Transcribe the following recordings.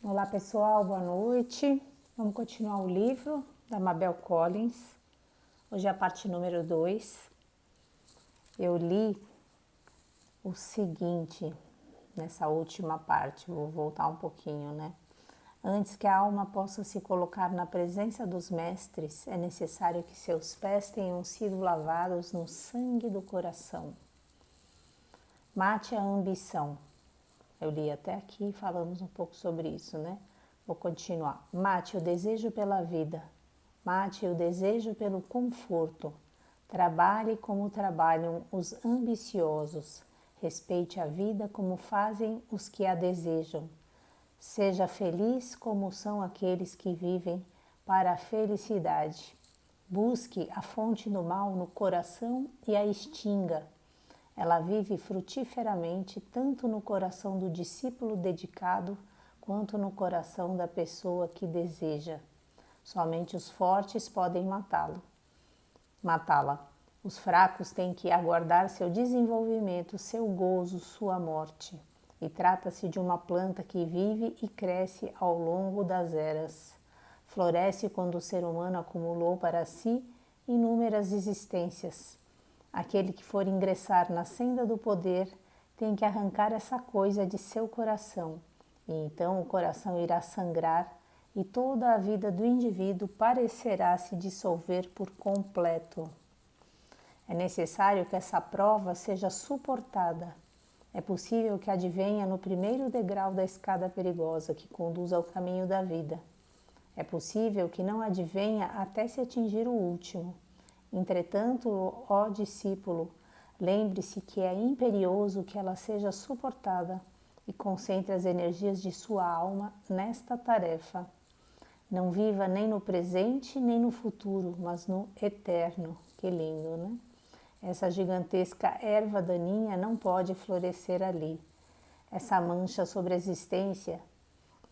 Olá pessoal, boa noite. Vamos continuar o livro da Mabel Collins. Hoje é a parte número 2. Eu li o seguinte nessa última parte, vou voltar um pouquinho, né? Antes que a alma possa se colocar na presença dos mestres, é necessário que seus pés tenham sido lavados no sangue do coração. Mate a ambição. Eu li até aqui e falamos um pouco sobre isso, né? Vou continuar. Mate o desejo pela vida. Mate o desejo pelo conforto. Trabalhe como trabalham os ambiciosos. Respeite a vida como fazem os que a desejam. Seja feliz como são aqueles que vivem para a felicidade. Busque a fonte do mal no coração e a extinga. Ela vive frutiferamente tanto no coração do discípulo dedicado quanto no coração da pessoa que deseja. Somente os fortes podem matá-la. Os fracos têm que aguardar seu desenvolvimento, seu gozo, sua morte. E trata-se de uma planta que vive e cresce ao longo das eras. Floresce quando o ser humano acumulou para si inúmeras existências. Aquele que for ingressar na senda do poder tem que arrancar essa coisa de seu coração, e então o coração irá sangrar e toda a vida do indivíduo parecerá se dissolver por completo. É necessário que essa prova seja suportada. É possível que advenha no primeiro degrau da escada perigosa que conduz ao caminho da vida. É possível que não advenha até se atingir o último. Entretanto, ó discípulo, lembre-se que é imperioso que ela seja suportada e concentre as energias de sua alma nesta tarefa. Não viva nem no presente nem no futuro, mas no eterno. Que lindo, né? Essa gigantesca erva daninha não pode florescer ali. Essa mancha sobre a existência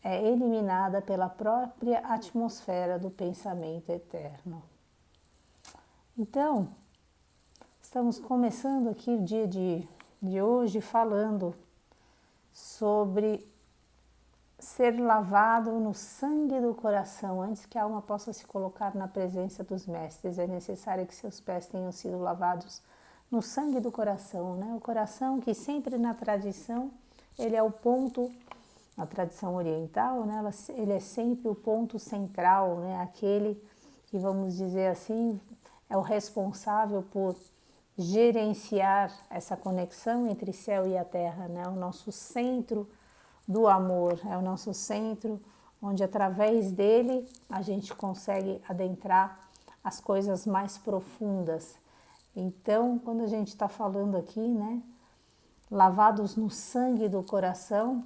é eliminada pela própria atmosfera do pensamento eterno. Então, estamos começando aqui o dia de hoje falando sobre ser lavado no sangue do coração. Antes que a alma possa se colocar na presença dos mestres, é necessário que seus pés tenham sido lavados no sangue do coração, né? O coração que sempre na tradição, ele é o ponto, na tradição oriental, né? Ele é sempre o ponto central, né? Aquele que, vamos dizer assim, é o responsável por gerenciar essa conexão entre céu e a terra, né? O nosso centro do amor, é o nosso centro onde através dele a gente consegue adentrar as coisas mais profundas. Então, quando a gente está falando aqui, né, lavados no sangue do coração,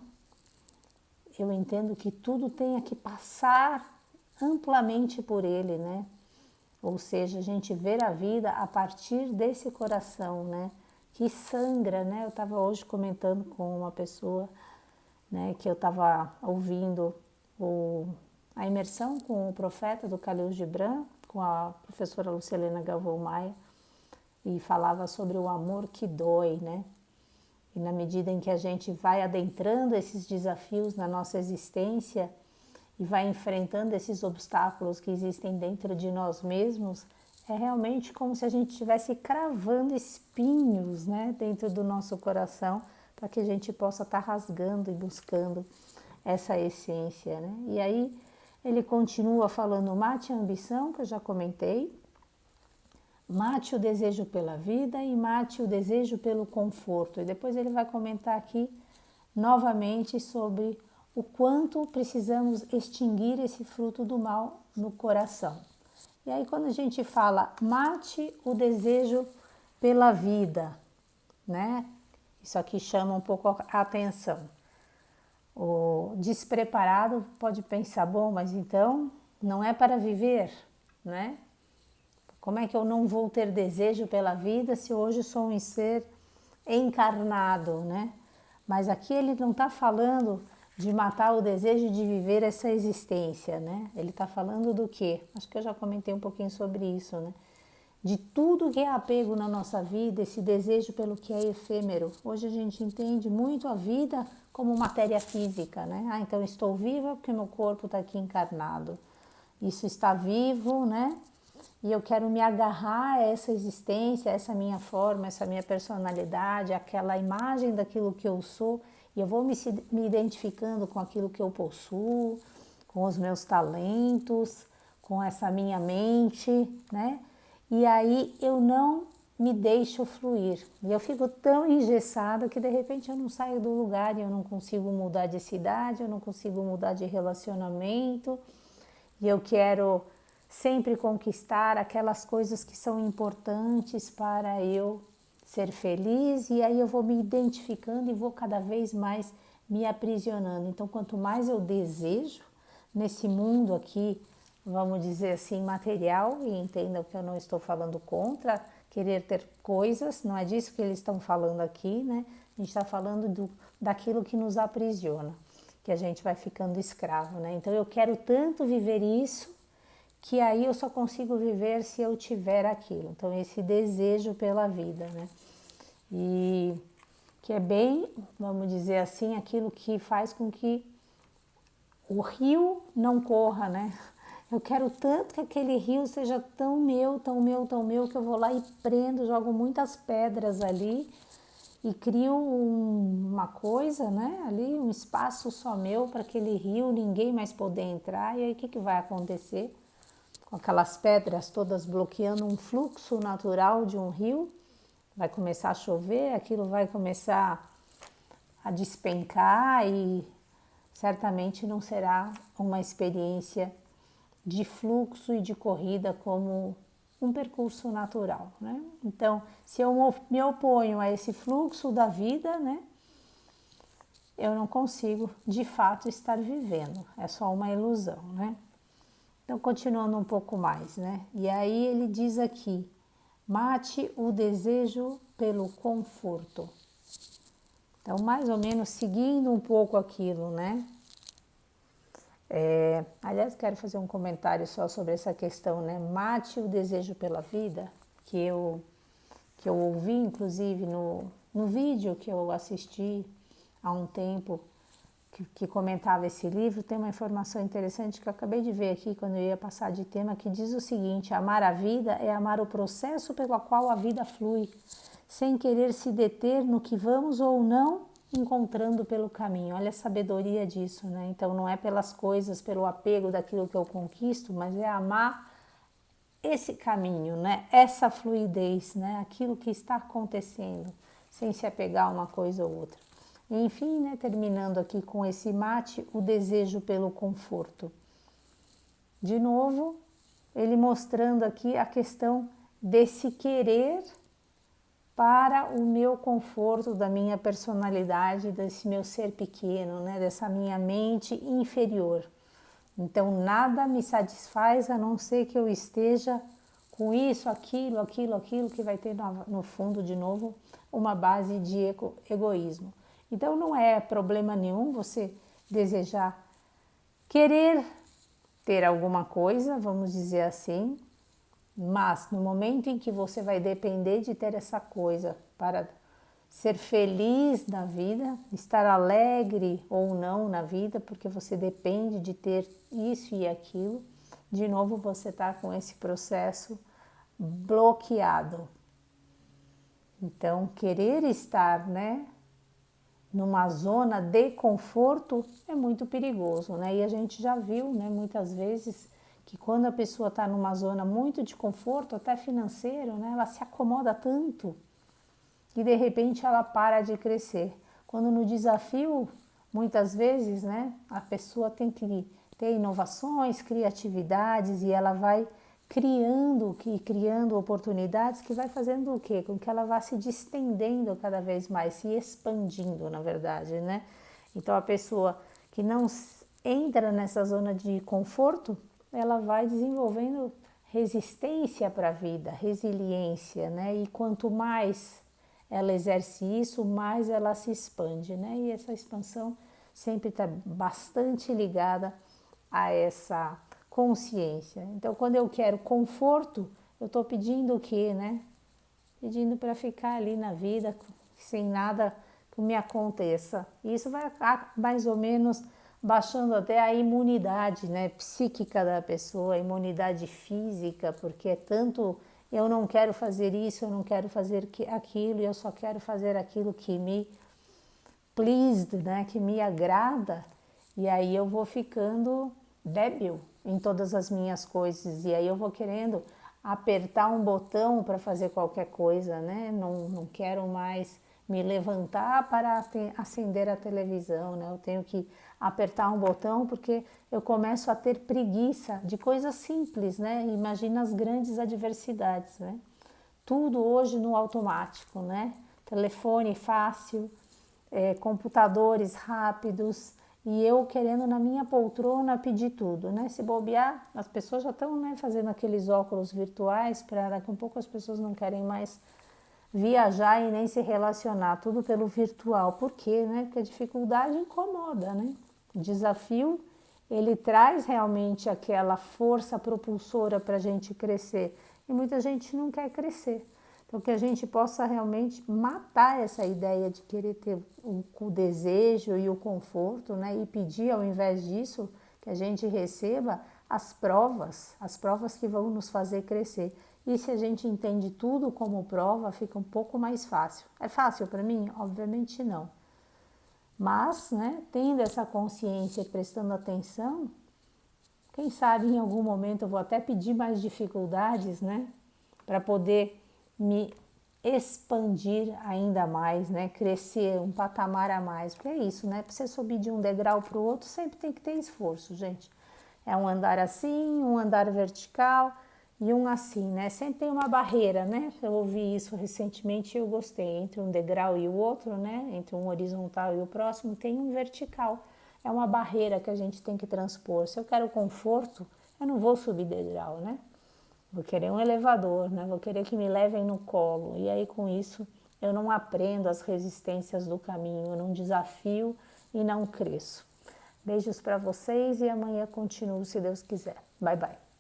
eu entendo que tudo tenha que passar amplamente por ele, né? Ou seja, a gente ver a vida a partir desse coração, né? Que sangra, né? Eu estava hoje comentando com uma pessoa, né? Que eu estava ouvindo a imersão com o profeta do Khalil Gibran, com a professora Lucilena Galvão Maia, e falava sobre o amor que dói, né? E na medida em que a gente vai adentrando esses desafios na nossa existência, e vai enfrentando esses obstáculos que existem dentro de nós mesmos, é realmente como se a gente estivesse cravando espinhos, né, dentro do nosso coração, para que a gente possa estar rasgando e buscando essa essência, né? E aí ele continua falando: mate a ambição, que eu já comentei, mate o desejo pela vida e mate o desejo pelo conforto. E depois ele vai comentar aqui novamente sobre o quanto precisamos extinguir esse fruto do mal no coração. E aí quando a gente fala mate o desejo pela vida, né? Isso aqui chama um pouco a atenção. O despreparado pode pensar, bom, mas então não é para viver, né? Como é que eu não vou ter desejo pela vida se hoje sou um ser encarnado, né? Mas aqui ele não está falando de matar o desejo de viver essa existência, né? Ele está falando do quê? Acho que eu já comentei um pouquinho sobre isso, né? de tudo que é apego na nossa vida, esse desejo pelo que é efêmero. Hoje a gente entende muito a vida como matéria física, né? Ah, então estou viva porque meu corpo está aqui encarnado. Isso está vivo, né? E eu quero me agarrar a essa existência, a essa minha forma, essa minha personalidade, aquela imagem daquilo que eu sou, e eu vou me identificando com aquilo que eu possuo, com os meus talentos, com essa minha mente, né? E aí eu não me deixo fluir. E eu fico tão engessada que de repente eu não saio do lugar e eu não consigo mudar de cidade, eu não consigo mudar de relacionamento. E eu quero sempre conquistar aquelas coisas que são importantes para eu ser feliz, e aí eu vou me identificando e vou cada vez mais me aprisionando. Então, quanto mais eu desejo nesse mundo aqui, vamos dizer assim, material, e entendam que eu não estou falando contra querer ter coisas, não é disso que eles estão falando aqui, né? A gente está falando daquilo que nos aprisiona, que a gente vai ficando escravo, né? Então eu quero tanto viver isso, que aí eu só consigo viver se eu tiver aquilo. Então esse desejo pela vida, né? E que é bem, vamos dizer assim, aquilo que faz com que o rio não corra, né? Eu quero tanto que aquele rio seja tão meu, tão meu, tão meu, que eu vou lá e prendo, jogo muitas pedras ali e crio uma coisa, né? Ali, um espaço só meu para aquele rio, ninguém mais poder entrar. E aí o que vai acontecer? Com aquelas pedras todas bloqueando um fluxo natural de um rio, vai começar a chover, aquilo vai começar a despencar e certamente não será uma experiência de fluxo e de corrida como um percurso natural, né? Então, se eu me oponho a esse fluxo da vida, né, eu não consigo de fato estar vivendo, é só uma ilusão, né? Então, continuando um pouco mais, né? E aí ele diz aqui: mate o desejo pelo conforto. Então, mais ou menos seguindo um pouco aquilo, né? Aliás, quero fazer um comentário só sobre essa questão, né? Mate o desejo pela vida, que eu ouvi, inclusive, no vídeo que eu assisti há um tempo, que comentava esse livro. Tem uma informação interessante que eu acabei de ver aqui quando eu ia passar de tema, que diz o seguinte: amar a vida é amar o processo pelo qual a vida flui, sem querer se deter no que vamos ou não encontrando pelo caminho. Olha a sabedoria disso, né? Então não é pelas coisas, pelo apego daquilo que eu conquisto, mas é amar esse caminho, né? Essa fluidez, né? Aquilo que está acontecendo, sem se apegar a uma coisa ou outra. E, enfim, né? Terminando aqui com esse mate, o desejo pelo conforto. De novo, ele mostrando aqui a questão desse querer para o meu conforto, da minha personalidade, desse meu ser pequeno, né? Dessa minha mente inferior. Então nada me satisfaz a não ser que eu esteja com isso, aquilo, que vai ter no fundo de novo uma base de egoísmo. Então não é problema nenhum você desejar, querer ter alguma coisa, vamos dizer assim, mas no momento em que você vai depender de ter essa coisa para ser feliz na vida, estar alegre ou não na vida, porque você depende de ter isso e aquilo, de novo você está com esse processo bloqueado. Então, querer estar, né, numa zona de conforto é muito perigoso, né? E a gente já viu, né, muitas vezes que quando a pessoa está numa zona muito de conforto, até financeiro, né, ela se acomoda tanto e de repente ela para de crescer. Quando no desafio, muitas vezes, né, a pessoa tem que ter inovações, criatividades, e ela vai criando oportunidades que vai fazendo o quê? Com que ela vá se distendendo cada vez mais, se expandindo, na verdade, né? Então a pessoa que não entra nessa zona de conforto, ela vai desenvolvendo resistência para a vida, resiliência, né? E quanto mais ela exerce isso, mais ela se expande, né? E essa expansão sempre está bastante ligada a essa consciência. Então, quando eu quero conforto, eu estou pedindo o quê, né? Pedindo para ficar ali na vida sem nada que me aconteça. E isso vai mais ou menos baixando até a imunidade, né, psíquica da pessoa, a imunidade física, porque é tanto eu não quero fazer isso, eu não quero fazer aquilo, eu só quero fazer aquilo que me pleased, né, que me agrada, e aí eu vou ficando débil em todas as minhas coisas, e aí eu vou querendo apertar um botão para fazer qualquer coisa, né? Não quero mais me levantar para acender a televisão, né? Eu tenho que apertar um botão porque eu começo a ter preguiça de coisas simples, né? Imagina as grandes adversidades, né? Tudo hoje no automático, né? Telefone fácil, computadores rápidos, e eu querendo na minha poltrona pedir tudo, né? Se bobear, as pessoas já estão, né, fazendo aqueles óculos virtuais para daqui a um pouco as pessoas não querem mais viajar e nem se relacionar, tudo pelo virtual. Por quê, né? Porque a dificuldade incomoda, né? O desafio, ele traz realmente aquela força propulsora para a gente crescer, e muita gente não quer crescer. Então, que a gente possa realmente matar essa ideia de querer ter o desejo e o conforto, né? E pedir, ao invés disso, que a gente receba as provas que vão nos fazer crescer. E se a gente entende tudo como prova, fica um pouco mais fácil. É fácil para mim? Obviamente não. Mas, né, tendo essa consciência e prestando atenção, quem sabe em algum momento eu vou até pedir mais dificuldades, né? Para poder me expandir ainda mais, né? Crescer um patamar a mais, porque é isso, né? Para você subir de um degrau para o outro, sempre tem que ter esforço, gente. É um andar assim, um andar vertical e um assim, né? Sempre tem uma barreira, né? Eu ouvi isso recentemente e eu gostei. Entre um degrau e o outro, né? Entre um horizontal e o próximo, tem um vertical. É uma barreira que a gente tem que transpor. Se eu quero conforto, eu não vou subir degrau, né? Vou querer um elevador, né? Vou querer que me levem no colo. E aí, com isso, eu não aprendo as resistências do caminho, eu não desafio e não cresço. Beijos para vocês e amanhã continuo, se Deus quiser. Bye, bye.